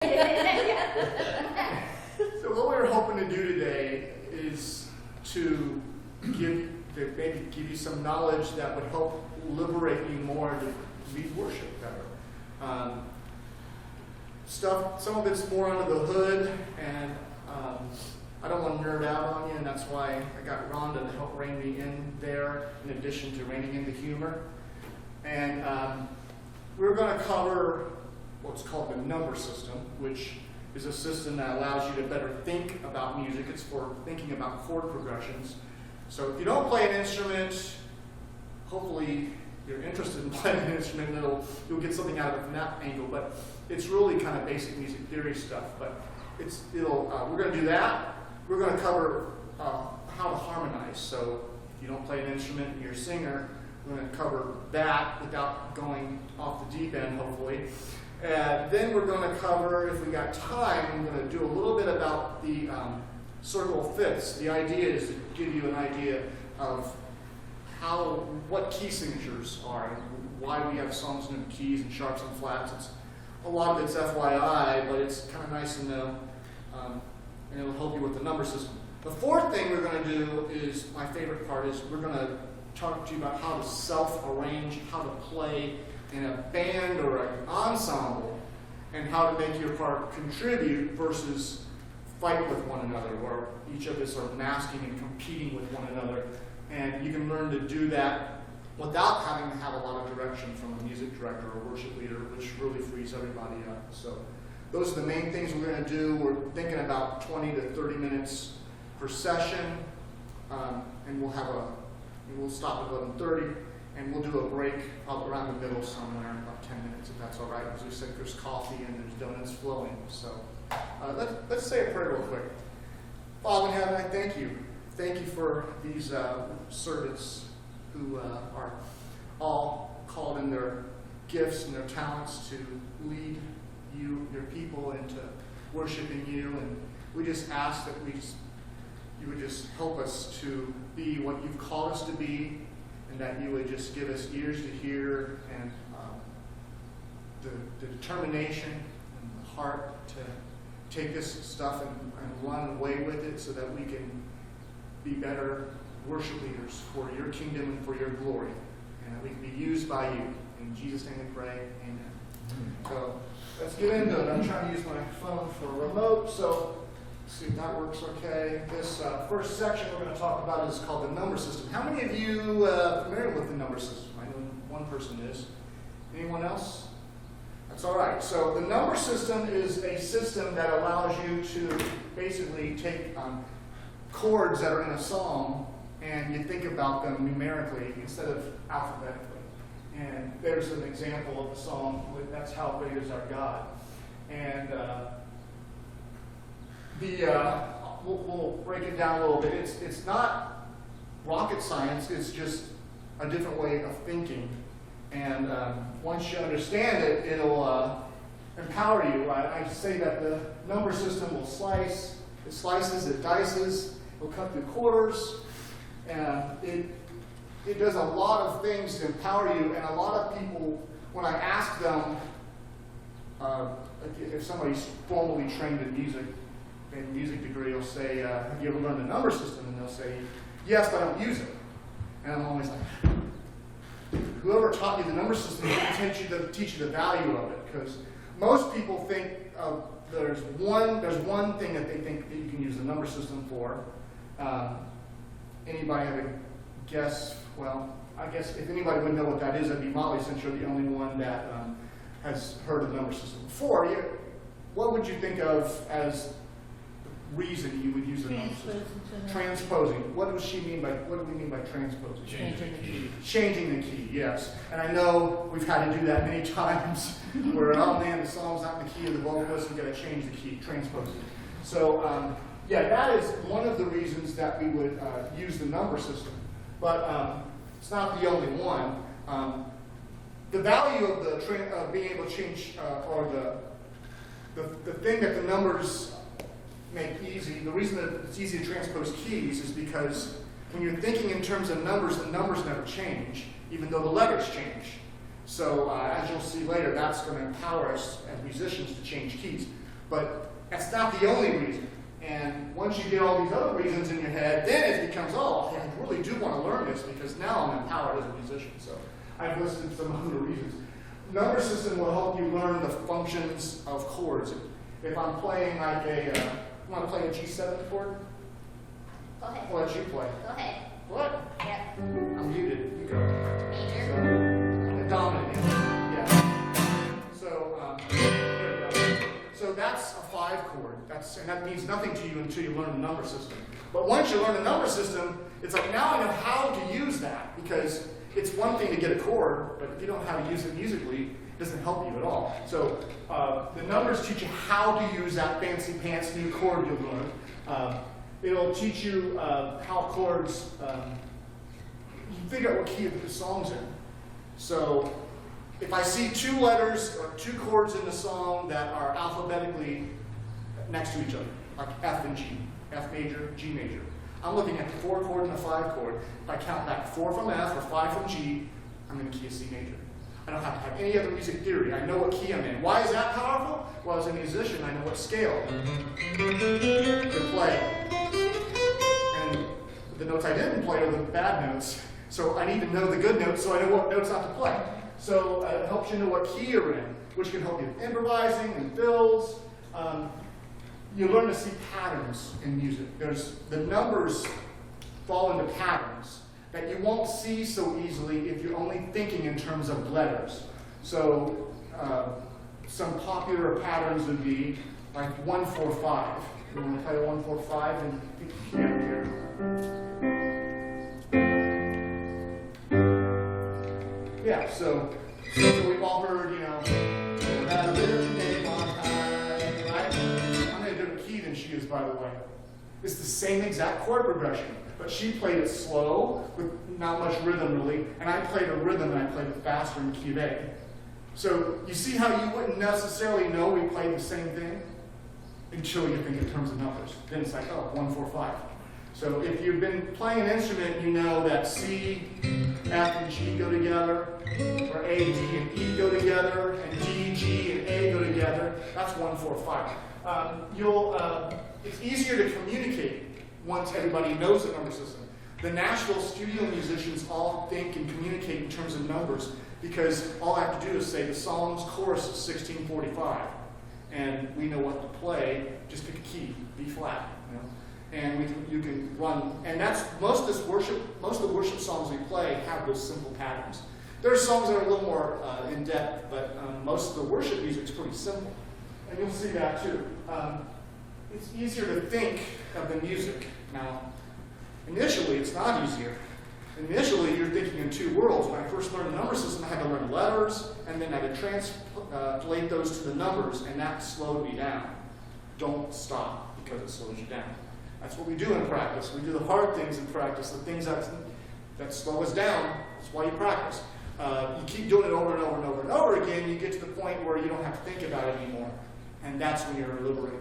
So what we're hoping to do today is to maybe give you some knowledge that would help liberate you more to lead worship better. Some of it's more under the hood, and I don't want to nerd out on you, and that's why I got Rhonda to help rein me in there, in addition to reining in the humor. And we're going to cover what's called the number system, which is a system that allows you to better think about music. It's for thinking about chord progressions. So if you don't play an instrument, hopefully you're interested in playing an instrument, and you'll get something out of it from that angle. But it's really kind of basic music theory stuff. But we're going to do that. We're going to cover how to harmonize. So if you don't play an instrument and you're a singer, we're going to cover that without going off the deep end, hopefully. Then we're going to cover, if we got time, we're going to do a little bit about the circle of fifths. The idea is to give you an idea of what key signatures are, and why we have songs in keys and sharps and flats. A lot of it's FYI, but it's kind of nice to know, and it'll help you with the number system. The fourth thing we're going to do is, my favorite part, is we're going to talk to you about how to self-arrange, how to play in a band or an ensemble, and how to make your part contribute versus fight with one another, where each of us are masking and competing with one another. And you can learn to do that without having to have a lot of direction from a music director or worship leader, which really frees everybody up. So those are the main things we're going to do. We're thinking about 20 to 30 minutes per session, and we'll stop at 11:30, and we'll do a break around the middle somewhere, about 10 minutes, if that's all right. As we said, there's coffee and there's donuts flowing. So let's say a prayer real quick. Father in heaven, I thank you. Thank you for these servants who are all called in their gifts and their talents to lead your people into worshiping you. And we just ask that you would just help us to be what you've called us to be, and that you would just give us ears to hear and the determination and the heart to take this stuff and run away with it, so that we can be better worship leaders for your kingdom and for your glory, and that we can be used by you. In Jesus' name we pray, amen. So let's get into it. I'm trying to use my phone for a remote, so let's see if that works okay. This first section we're going to talk about is called the number system. How many of you are familiar with the number system? I know one person is. Anyone else? That's all right. So the number system is a system that allows you to basically take chords that are in a song, and you think about them numerically instead of alphabetically. And there's an example of the song, That's How Great Is Our God. And we'll break it down a little bit. It's not rocket science, it's just a different way of thinking. And once you understand it, it'll empower you. I say that the number system will slice. It slices, it dices, it'll cut through quarters. And it does a lot of things to empower you. And a lot of people, when I ask them, if somebody's formally trained in music degree, will say, have you ever learned the number system? And they'll say, yes, but I don't use it. And I'm always like, whoever taught you the number system didn't teach you the value of it. Because most people think there's one thing that they think that you can use the number system for. Anybody have a guess? Well, I guess if anybody would know what that is, that'd be Molly, since you're the only one that has heard of the number system before. What would you think of as the reason you would use the number system? Transposing. What do we mean by transposing? Changing the key, yes. And I know we've had to do that many times where, oh man, the song's not in the key of the vocalist, we've got to change the key, transposing. So, that is one of the reasons that we would use the number system. But it's not the only one. The value of being able to change, or the thing that the numbers make easy, the reason that it's easy to transpose keys is because when you're thinking in terms of numbers, the numbers never change, even though the letters change. So as you'll see later, that's going to empower us as musicians to change keys. But that's not the only reason. And once you get all these other reasons in your head, then it becomes, oh, I really do want to learn this because now I'm empowered as a musician. So I've listed some other reasons. Number system will help you learn the functions of chords. If I'm playing like you want to play a G7 chord? Go ahead. I'll let you play. Go ahead. What? Yep. I'm muted. You go. Major. So, a dominant. Yeah. So, there we go. So that's a 5 chord. And that means nothing to you until you learn the number system. But once you learn the number system, it's like now I know how to use that, because it's one thing to get a chord, but if you don't know how to use it musically, it doesn't help you at all. So the numbers teach you how to use that fancy pants new chord you'll learn. It'll teach you how chords, you figure out what key the song's in. So if I see 2 letters or 2 chords in the song that are alphabetically next to each other, like F and G, F major, G major, I'm looking at the 4 chord and the 5 chord. If I count back 4 from F or 5 from G, I'm in the key of C major. I don't have to have any other music theory. I know what key I'm in. Why is that powerful? Well, as a musician, I know what scale to play. And the notes I didn't play are the bad notes. So I need to know the good notes so I know what notes not to play. So it helps you know what key you're in, which can help you with improvising and fills. You learn to see patterns in music. The numbers fall into patterns that you won't see so easily if you're only thinking in terms of letters. So some popular patterns would be like 1-4-5. You want to play a 1-4-5 and pick the key up here. Yeah, so we've all heard, "Gotta lift your name on high," right? I'm in a different key than she is, by the way. It's the same exact chord progression, but she played it slow with not much rhythm really, and I played a rhythm and I played it faster in key of A. So you see how you wouldn't necessarily know we played the same thing until you think in terms of numbers. Then it's like, oh, 1-4-5. So if you've been playing an instrument, you know that C, F, and G go together, or A, D, and E go together, and D, G, and A go together. That's 1-4-5. It's easier to communicate once everybody knows the number system. The Nashville studio musicians all think and communicate in terms of numbers because all I have to do is say the song's chorus is 1645, and we know what to play. Just pick a key, B flat, and you can run. And that's most of the worship songs we play have those simple patterns. There are songs that are a little more in depth, but most of the worship music is pretty simple, and you'll see that too. It's easier to think of the music now. Initially, it's not easier. Initially, you're thinking in 2 worlds. When I first learned the number system, I had to learn letters, and then I had to translate those to the numbers, and that slowed me down. Don't stop, because it slows you down. That's what we do in practice. We do the hard things in practice, the things that slow us down. That's why you practice. You keep doing it over and over and over and over again, you get to the point where you don't have to think about it anymore. And that's when you're liberated.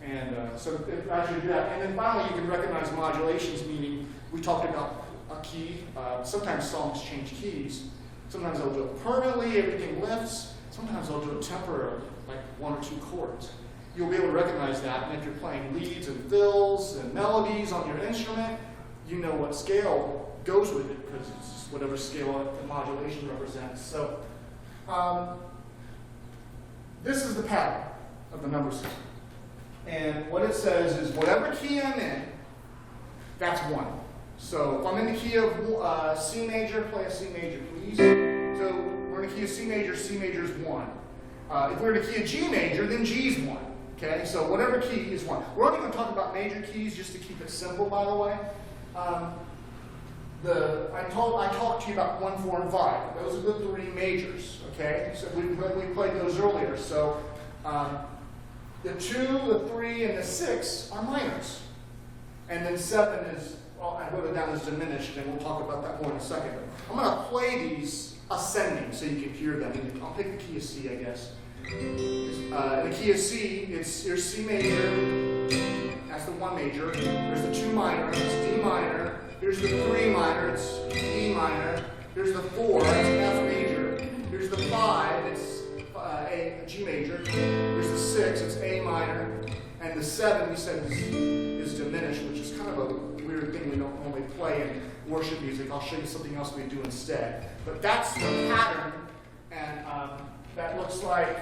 And so actually do that. And then finally, you can recognize modulations, meaning we talked about a key. Sometimes songs change keys. Sometimes they'll do it permanently, everything lifts. Sometimes they'll do it temporarily, like 1 or 2 chords. You'll be able to recognize that. And if you're playing leads and fills and melodies on your instrument, you know what scale goes with it, because it's just whatever scale the modulation represents. So this is the pattern of the number system. And what it says is whatever key I'm in, that's 1. So if I'm in the key of C major, play a C major, please. So we're in the key of C major is 1. If we're in the key of G major, then G is 1. Okay, so whatever key is 1. We're only going to talk about major keys just to keep it simple, by the way. I talked to you about 1, 4, and 5. Those are the 3 majors. Okay, so we played those earlier. So the 2, the 3, and the 6 are minors. And then 7 is, well, I wrote it down as diminished, and we'll talk about that more in a second. I'm going to play these ascending so you can hear them. I'll pick the key of C, I guess. In the key of C, here's C major, that's the 1 major. There's the 2 minor, that's D minor. Here's the 3 minor, it's E minor. Here's the 4, that's F major. Here's the 5, it's A, G major. There's the 6, it's A minor. And the 7, we said, is diminished, which is kind of a weird thing we don't normally play in worship music. I'll show you something else we do instead. But that's the pattern, and that looks like,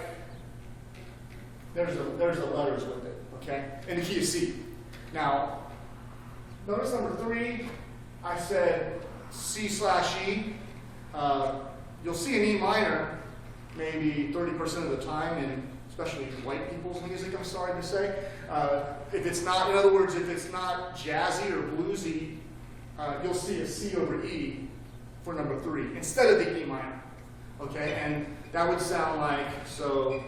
there's the letters with it, okay? In the key of C. Now, notice number 3, I said C/E. You'll see an E minor maybe 30% of the time, and especially white people's music, I'm sorry to say. If it's not, in other words, if it's not jazzy or bluesy, you'll see a C over E for number 3 instead of the E minor. Okay, and that would sound like, so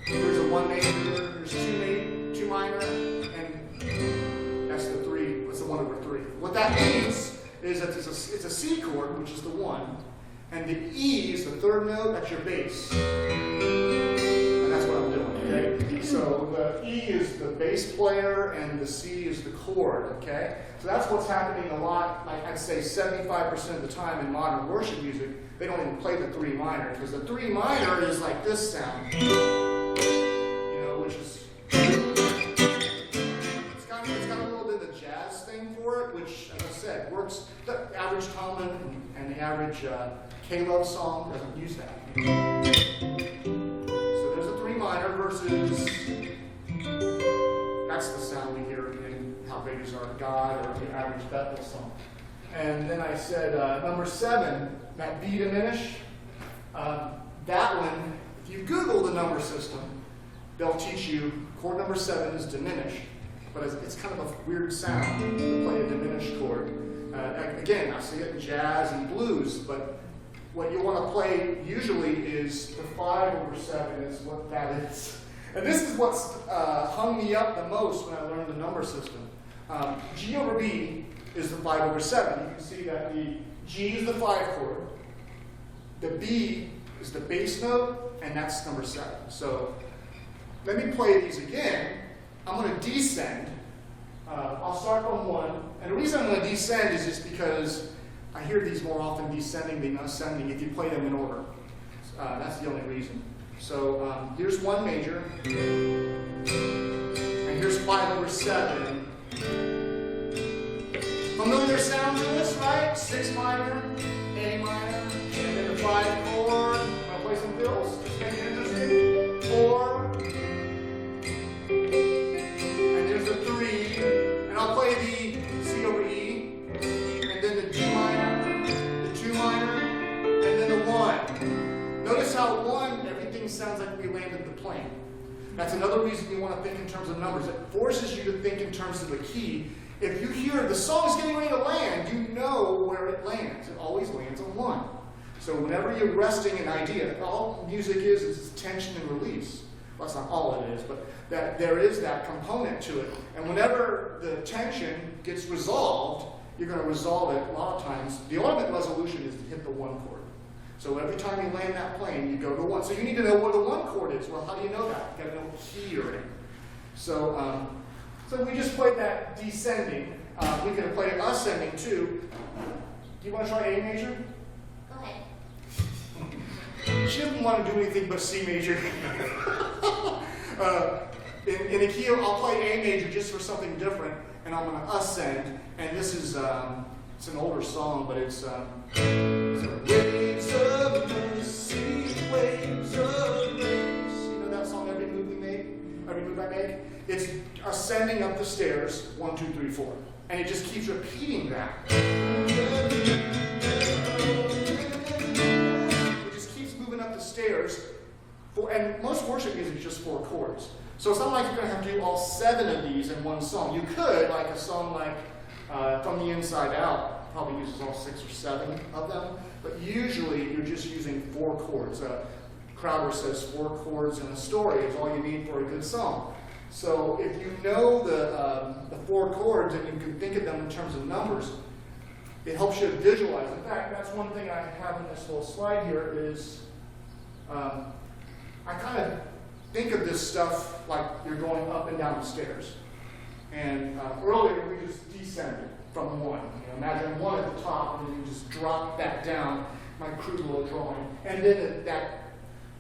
there's a 1 major, there's 2 minor, and that's the 3, that's the 1 over 3. What that means is that it's a C chord, which is the 1, and the E is the 3rd note, that's your bass. And that's what I'm doing, okay? So the E is the bass player, and the C is the chord, okay? So that's what's happening a lot, like I'd say 75% of the time in modern worship music. They don't even play the 3 minor, because the 3 minor is like this sound. You know, which is, it's got a little bit of the jazz thing for it, which, as I said, works. The average Tomlin and the average K-Love song doesn't use that. So there's a 3 minor versus, that's the sound we hear in How Great Is Our God or the average Bethel song. And then I said number 7, that B diminished. That one, if you Google the number system, they'll teach you chord number 7 is diminished. But it's kind of a weird sound to play a diminished chord. Again, I see it in jazz and blues, but what you want to play usually is the 5 over 7 is what that is. And this is what's hung me up the most when I learned the number system. G over B is the 5 over 7. You can see that the G is the 5 chord, the B is the bass note, and that's number 7. So let me play these again. I'm going to descend. I'll start from 1. And the reason I'm going to descend is just because I hear these more often descending than ascending if you play them in order. That's the only reason. So here's 1 major, and here's 5 over 7. Familiar sound to this, right? 6 minor, A minor, and then the 5 chord. I'll play some fills. Just make it interesting. 4, and there's the 3, and I'll play the C over E, and then the D minor, the 2 minor, and then the 1. Notice how 1, everything sounds like we landed the plane. That's another reason you want to think in terms of numbers. It forces you to think in terms of the key. If you hear the song's getting ready to land, you know where it lands. It always lands on 1. So whenever you're resting an idea, all music is tension and release. Well, that's not all it is, but that there is that component to it. And whenever the tension gets resolved, you're going to resolve it a lot of times. The ultimate resolution is to hit the 1 chord. So every time you land that plane, you go to 1. So you need to know where the 1 chord is. Well, how do you know that? You've got to know what key you're in. So, so we just played that descending. We could have played ascending too. Do you want to try A major? Go ahead. She doesn't want to do anything but C major. In a key, I'll play A major just for something different, and I'm going to ascend. And this is it's an older song, but it's waves of mercy, waves of grace. You know that song, Every Move I Make? It's ascending up the stairs, 1, 2, 3, 4. And it just keeps repeating that. It just keeps moving up the stairs. And most worship music is just 4 chords. So it's not like you're going to have to do all 7 of these in one song. You could, like a song like From the Inside Out, probably uses all 6 or 7 of them. But usually you're just using 4 chords. Crowder says 4 chords in a story is all you need for a good song. So if you know the 4 chords and you can think of them in terms of numbers, it helps you visualize. In fact, that's one thing I have in this little slide here is I kind of think of this stuff like you're going up and down the stairs. And earlier we just descended from 1. You know, imagine 1 at the top and then you just drop that down, my crude little drawing. And then that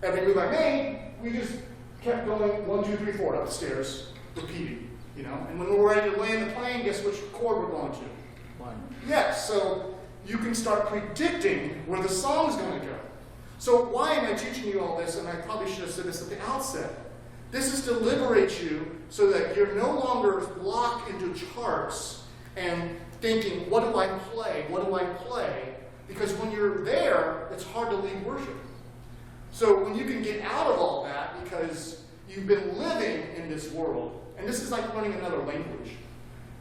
Every move I made, we just kept going 1, 2, 3, 4 up the stairs, repeating, you know. And when we're ready to land the plane, guess which chord we're going to? One. Yes, so you can start predicting where the song's going to go. So why am I teaching you all this? And I probably should have said this at the outset. This is to liberate you so that you're no longer locked into charts and thinking, what do I play? What do I play? Because when you're there, it's hard to lead worship. So when you can get out of all that because you've been living in this world, and this is like learning another language,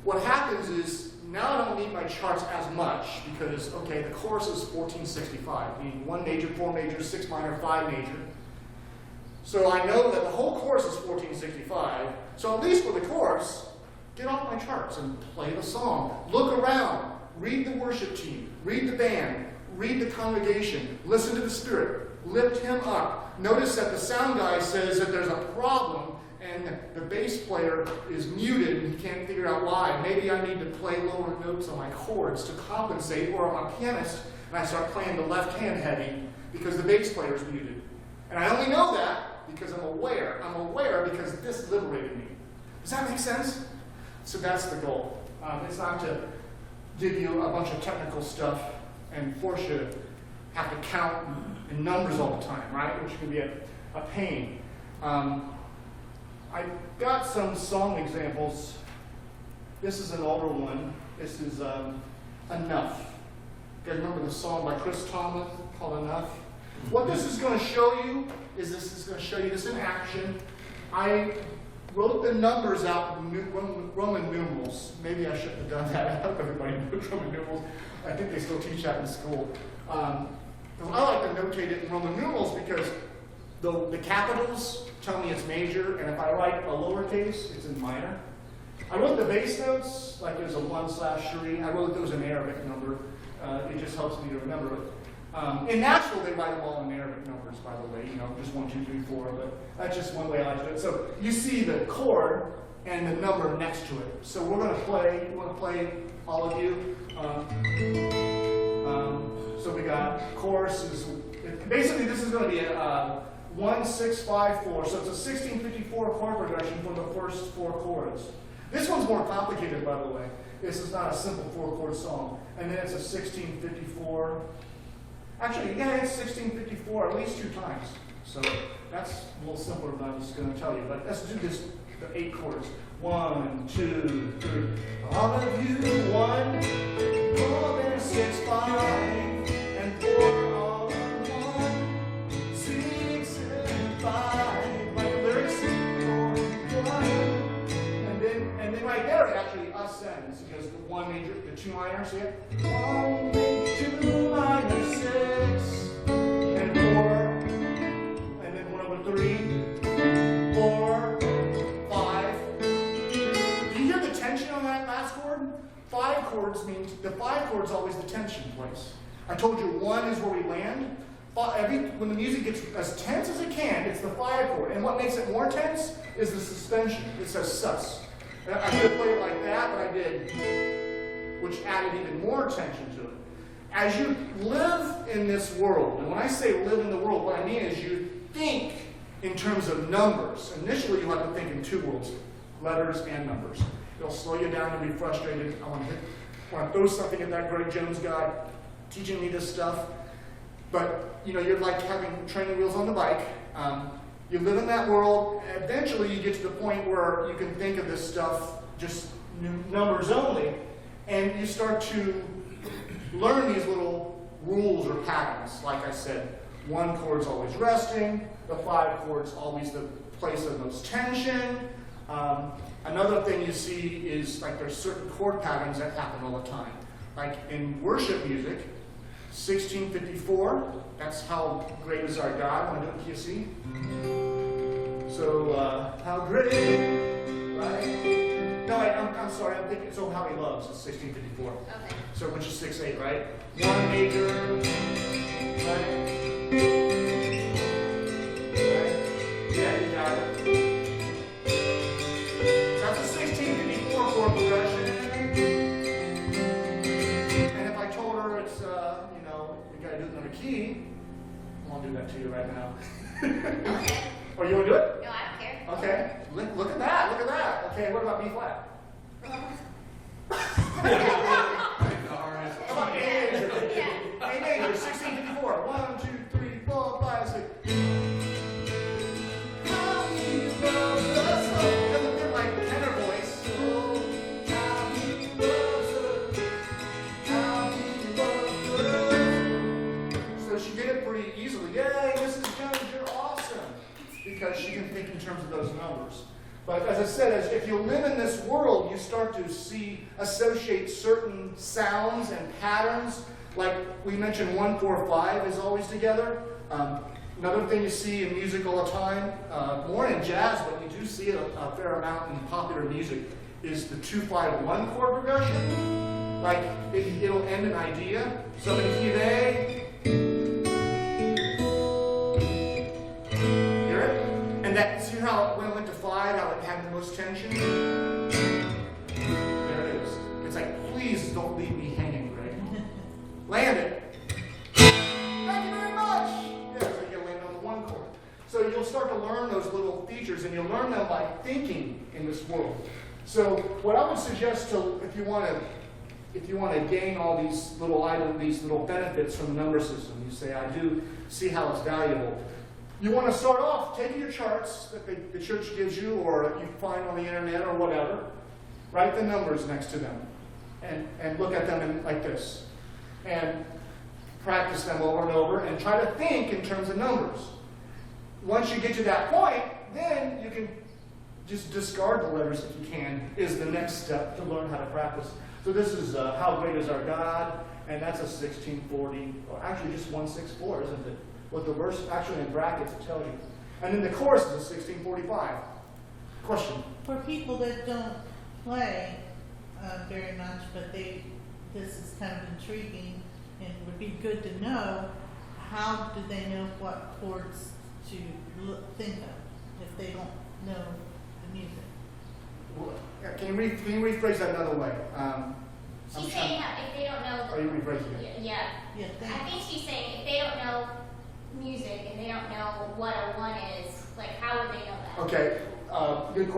what happens is now I don't need my charts as much because, okay, the chorus is 1465, meaning 1 major, 4 major, 6 minor, 5 major. So I know that the whole chorus is 1465, so at least for the chorus, get off my charts and play the song. Look around, read the worship team, read the band, read the congregation, listen to the Spirit, lift him up. Notice that the sound guy says that there's a problem and the bass player is muted and he can't figure out why. Maybe I need to play lower notes on my chords to compensate, or I'm a pianist and I start playing the left hand heavy because the bass player is muted. And I only know that because I'm aware. I'm aware because this liberated me. Does that make sense? So that's the goal. It's not to give you a bunch of technical stuff and force you to have to count in numbers all the time, right? Which can be a pain. I got some song examples. This is an older one. This is Enough. You guys remember the song by Chris Tomlin called Enough? What this is going to show you is this in action. I wrote the numbers out in Roman numerals. Maybe I shouldn't have done that. I hope everybody knows Roman numerals. I think they still teach that in school. I like to notate it in Roman numerals because the capitals tell me it's major, and if I write a lowercase, it's in minor. I wrote the bass notes, like there's a 1/3. I wrote those in Arabic number. It just helps me to remember it. In Nashville, they write them all in Arabic numbers, by the way, just 1, 2, 3, 4, but that's just one way I like to do it. So you see the chord and the number next to it. So we're going to play, all of you. So we got choruses. Basically, this is going to be a 1, 6, 5, 4. So it's a 1654 chord progression for the first 4 chords. This one's more complicated, by the way. This is not a simple 4-chord song. And then it's a 1654. Actually, yeah, it's 1654 at least 2 times. So that's a little simpler than I was going to tell you. But let's do this, the 8 chords. 1, 2, 3. All of you, 1, more than 6, 5, and 4, all of 1, 6, and 5. Like the lyrics, 4, 1. And then right there, it actually ascends. It goes the 1 major, the 2 minor, see it? 1, 2 minor, 6, and 4, and then 1 over 3, 4, 5. Do you hear the tension on that last chord? 5 chords means the 5 chord is always the tension place. I told you 1 is where we land. When the music gets as tense as it can, it's the 5 chord. And what makes it more tense is the suspension. It says sus. I could have played it like that, but I did, which added even more tension to it. As you live in this world, and when I say live in the world, what I mean is you think in terms of numbers. Initially, you have to think in 2 worlds, letters and numbers. It'll slow you down and be frustrated. I want to throw something at that Greg Jones guy teaching me this stuff. But, you're like having training wheels on the bike. You live in that world. Eventually, you get to the point where you can think of this stuff just numbers only. And you start to learn these little rules or patterns. Like I said, 1 chord's always resting. The 5 chord's always the place of most tension. Another thing you see is like there's certain chord patterns that happen all the time. Like in worship music, 1654, that's how great is our God. Want to do it, KC? So, how great, right? No, I'm sorry, I'm thinking, so how he loves is 1654. Okay. So, which is 6/8, right? 1 major, right? Yeah, you got it. That's a 1654 chord progression. And if I told her it's, we got to do it in another key, I'll do that to you right now. Okay. Or you want to do it? No, I don't care. Okay. Look at that. Look at that. Okay, what about B flat? How about A major? Yeah. A major, 1654. 1, 2, 3, 4, 5, 6. How he loves us. It doesn't fit my tenor voice. Oh, how he loves us. How he loves us. So she did it pretty easily. Yay, Mrs. Jones, you're awesome. Because she can think in terms of those numbers. But as I said, if you live in this world, you start to associate certain sounds and patterns. Like we mentioned, 1, 4, 5 is always together. Another thing you see in music all the time, more in jazz, but you do see it a fair amount in popular music, is the 2-5-1 chord progression. Like it'll end an idea. So in key of A, hear it? And that, see how when it went to 5, how it had the most tension? There it is. It's like, please don't leave me hanging, Greg. Land it. Thank you very much. Yeah, so you land on the 1 chord. So you'll start to learn those little features, and you'll learn them by thinking in this world. So what I would suggest to, if you want to gain all these little items, these little benefits from the number system, you say, I do see how it's valuable. You want to start off taking your charts that the church gives you or you find on the internet or whatever. Write the numbers next to them and look at them like this. And practice them over and over and try to think in terms of numbers. Once you get to that point, then you can just discard the letters if you can, is the next step to learn how to practice. So this is How Great Is Our God, and that's a 1640, or actually just 164, isn't it? What the verse actually in brackets tells you. And then the chorus is a 1645. Question? For people that don't play very much, but this is kind of intriguing and would be good to know, how do they know what chords to think of if they don't know the music? Well, can you rephrase that another way? She's saying how if they don't know Are you rephrasing it? Yeah. Yeah, I think she's saying if they don't know music and they don't know what a 1 is, like how would they know that? Okay, good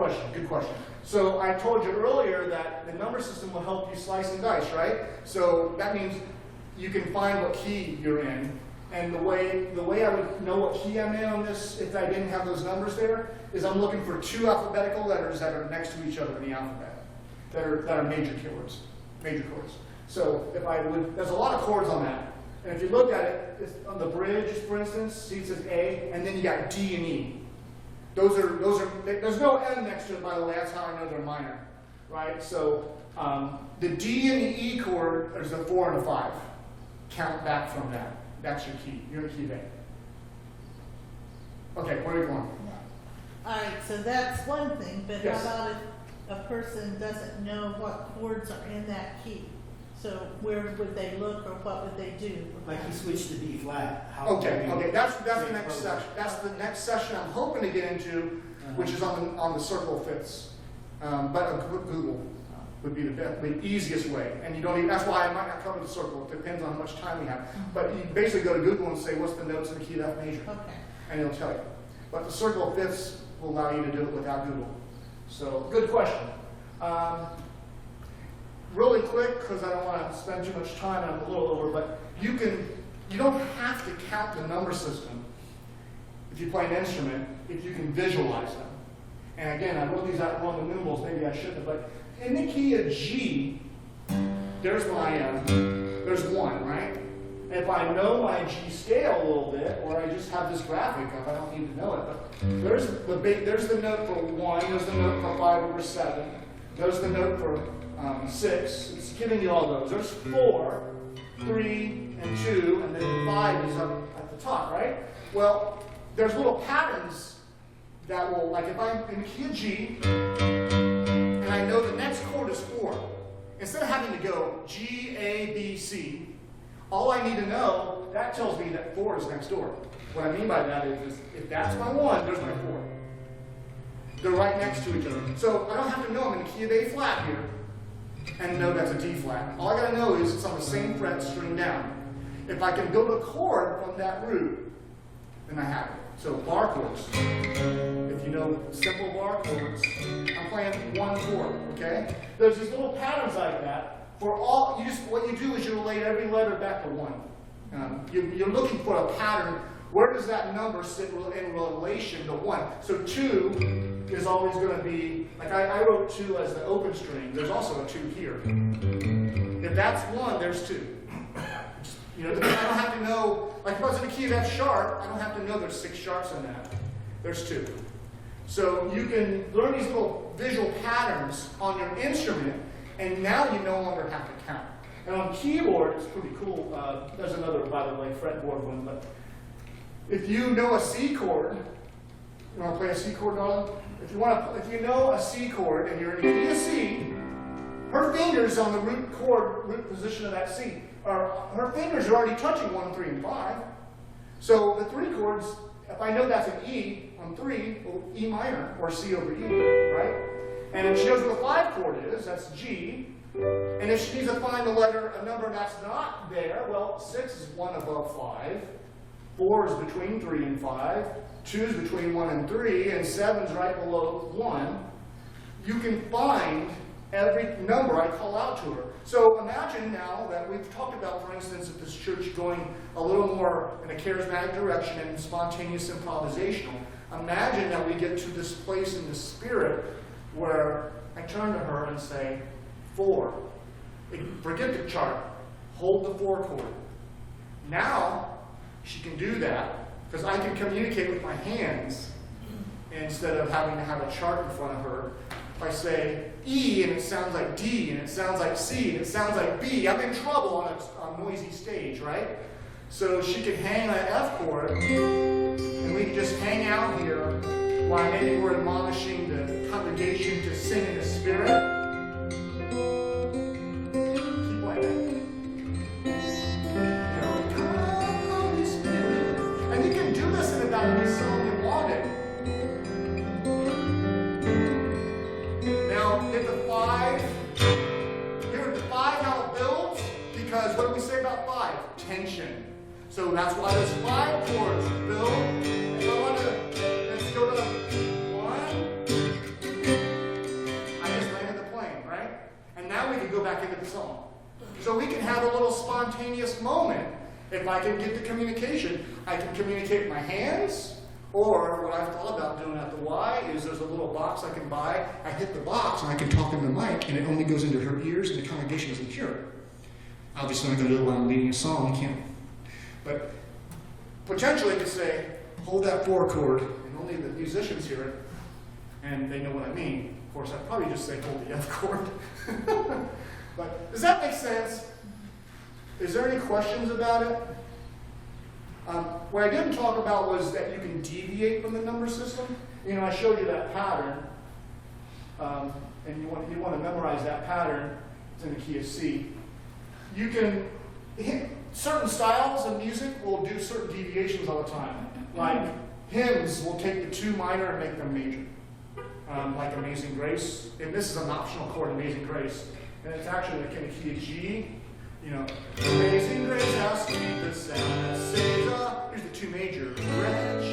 question. So I told you earlier that the number system will help you slice and dice, right? So that means you can find what key you're in. And the way I would know what key I'm in on this, if I didn't have those numbers there, is I'm looking for 2 alphabetical letters that are next to each other in the alphabet, that are major chords. So there's a lot of chords on that. And if you look at it, it's on the bridge, for instance, see it says A, and then you got D and E. Those are. There's no M next to it, by the way. That's how I know they're minor, right? So the D and the E chord is a 4 and a 5. Count back from that. That's your key. You're in key of A. Okay, where are we going? All right, so that's one thing, but Yes. how about if a person doesn't know what chords are in that key? So where would they look or what would they do? Like he switched to B flat. Okay. That's the next section. That's the next session I'm hoping to get into, which is on the circle of fifths. But Google would be the easiest way, and you don't even. That's why I might not cover the circle. It depends on how much time we have. But you basically go to Google and say, "What's the notes in the key of F major?" Okay. And it'll tell you. But the circle of fifths will allow you to do it without Google. So, good question. Really quick, because I don't want to spend too much time, and I'm a little over, but you don't have to count the number system if you play an instrument, if you can visualize them. And again, I wrote these out wrong in numerals, maybe I shouldn't have, but in the key of G, there's 1, right? And if I know my G scale a little bit, or I just have this graphic of, I don't need to know it, but there's the note for 1, there's the note for 5/7, there's the note for 6. It's giving you all those. There's 4, 3, and 2, and then 5 is up at the top, right? Well, there's little patterns that will, like if I'm in key of G, and I know the next chord is 4, instead of having to go G, A, B, C, all I need to know, that tells me that 4 is next door. What I mean by that is if that's my 1, there's my 4. They're right next to each other. So I don't have to know I'm in the key of A flat here and know that's a D flat. All I got to know is it's on the same fret string down. If I can build a chord from that root, then I have it. So bar chords. If you know simple bar chords, I'm playing one chord, okay? There's these little patterns like that. For all, what you do is you relate every letter back to one. You're looking for a pattern. Where does that number sit in relation to 1? So 2 is always going to be, like I wrote 2 as the open string. There's also a 2 here. If that's 1, there's 2. You know, I don't have to know, like if I was in the key of F sharp, I don't have to know there's 6 sharps in that. There's 2. So you can learn these little visual patterns on your instrument, and now you no longer have to count. And on keyboard, it's pretty cool. There's another, by the way, fretboard one, but if you know a C chord, you want to play a C chord, darling? If you know a C chord and you're in the key of C, her fingers on the root position of that C, her fingers are already touching 1, 3, and 5. So the 3 chords, if I know that's an E on 3, well, E minor or C over E, right? And if she knows what the 5 chord is, that's G. And if she needs to find a number that's not there, well, 6 is 1 above 5. 4 is between 3 and 5, 2 is between 1 and 3, and 7 is right below 1. You can find every number I call out to her. So imagine now that we've talked about, for instance, at this church going a little more in a charismatic direction and spontaneous improvisational. Imagine that we get to this place in the spirit where I turn to her and say, 4. Forget the chart. Hold the 4 chord. Now, she can do that because I can communicate with my hands instead of having to have a chart in front of her. If I say E and it sounds like D and it sounds like C and it sounds like B, I'm in trouble on a noisy stage, right? So she could hang on an F chord and we can just hang out here while maybe we're admonishing the congregation to sing in the spirit. Any song you wanted. Now, hit the 5. Here, the 5 how it builds, because what do we say about 5? Tension. So that's why there's 5 chords. Build. Let's go to 1. I just landed the plane, right? And now we can go back into the song. So we can have a little spontaneous moment. If I can get the communication, I can communicate with my hands, or what I've thought about doing at the Y is there's a little box I can buy. I hit the box and I can talk into the mic, and it only goes into her ears, and the congregation doesn't hear it. Obviously, I'm going to do it while I'm leading a song. You can't. But potentially, I could say, hold that 4 chord, and only the musicians hear it, and they know what I mean. Of course, I'd probably just say hold the F chord. But does that make sense? Is there any questions about it? What I didn't talk about was that you can deviate from the number system. You know, I showed you that pattern, and you want to memorize that pattern. It's in the key of C. You can hit certain styles of music will do certain deviations all the time. Like hymns will take the 2 minor and make them major, like Amazing Grace. And this is an optional chord, Amazing Grace, and it's actually in the key of G. You know, Amazing Grace, how sweet the sound that saves a. Here's the 2 major, wretch.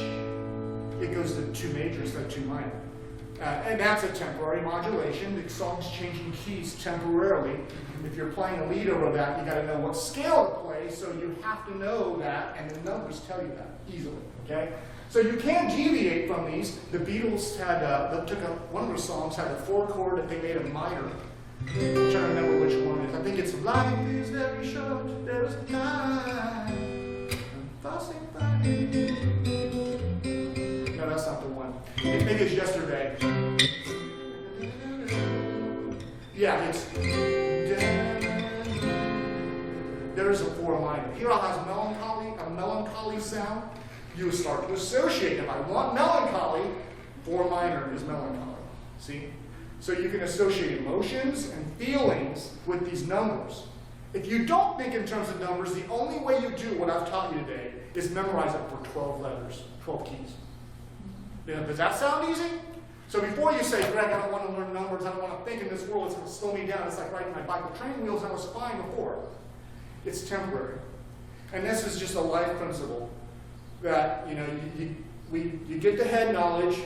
It goes to 2 major instead of 2 minor. And that's a temporary modulation. The song's changing keys temporarily. If you're playing a lead over that, you got to know what scale to play, so you have to know that, and the numbers tell you that easily, okay? So you can deviate from these. The Beatles had, one of their songs had a 4 chord that they made a minor. I'm trying to remember which one it is. I think it's life is very short, there's time. Fussing fine. No, that's not the one. Maybe it's Yesterday. Yeah, it's there's a 4 minor. Here I'll have a melancholy sound. You start to associate. If I want melancholy, 4 minor is melancholy. See? So you can associate emotions and feelings with these numbers. If you don't think in terms of numbers, the only way you do what I've taught you today is memorize it for 12 letters, 12 keys. You know, does that sound easy? So before you say, Greg, I don't want to learn numbers, I don't want to think in this world, it's going to slow me down, it's like riding my bike with training wheels, I was fine before. It's temporary. And this is just a life principle. that, you know, you get the head knowledge,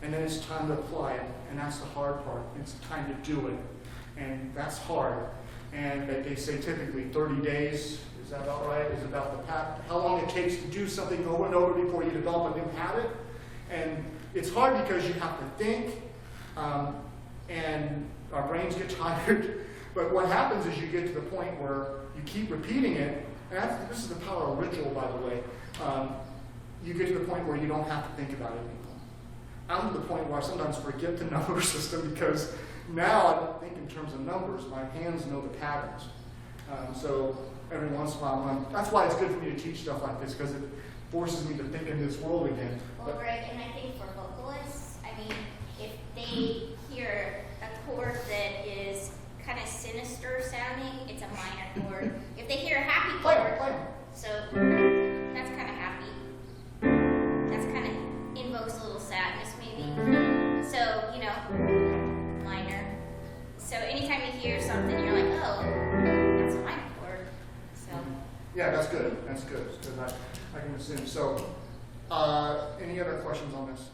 and then it's time to apply it, and that's the hard part. It's time to do it, and that's hard. And they say typically 30 days, is that about right? Is about how long it takes to do something over and over before you develop a new habit. And it's hard because you have to think, and our brains get tired. But what happens is you get to the point where you keep repeating it, and this is the power of ritual, by the way. You get to the point where you don't have to think about it anymore. I'm to the point where I sometimes forget the number system because now I don't think in terms of numbers. My hands know the patterns. So every once in a while, that's why it's good for me to teach stuff like this, because it forces me to think in this world again. Well, right, and I think for vocalists, I mean, if they hear a chord that is kind of sinister sounding, it's a minor chord. If they hear a happy Play chord, it, play it. so that's kind of happy. That's kind of invokes a little sadness, maybe. So, you know, minor. So anytime you hear something, you're like, oh, that's a minor chord. So. Yeah, that's good. That's good. Because I can assume. So, any other questions on this?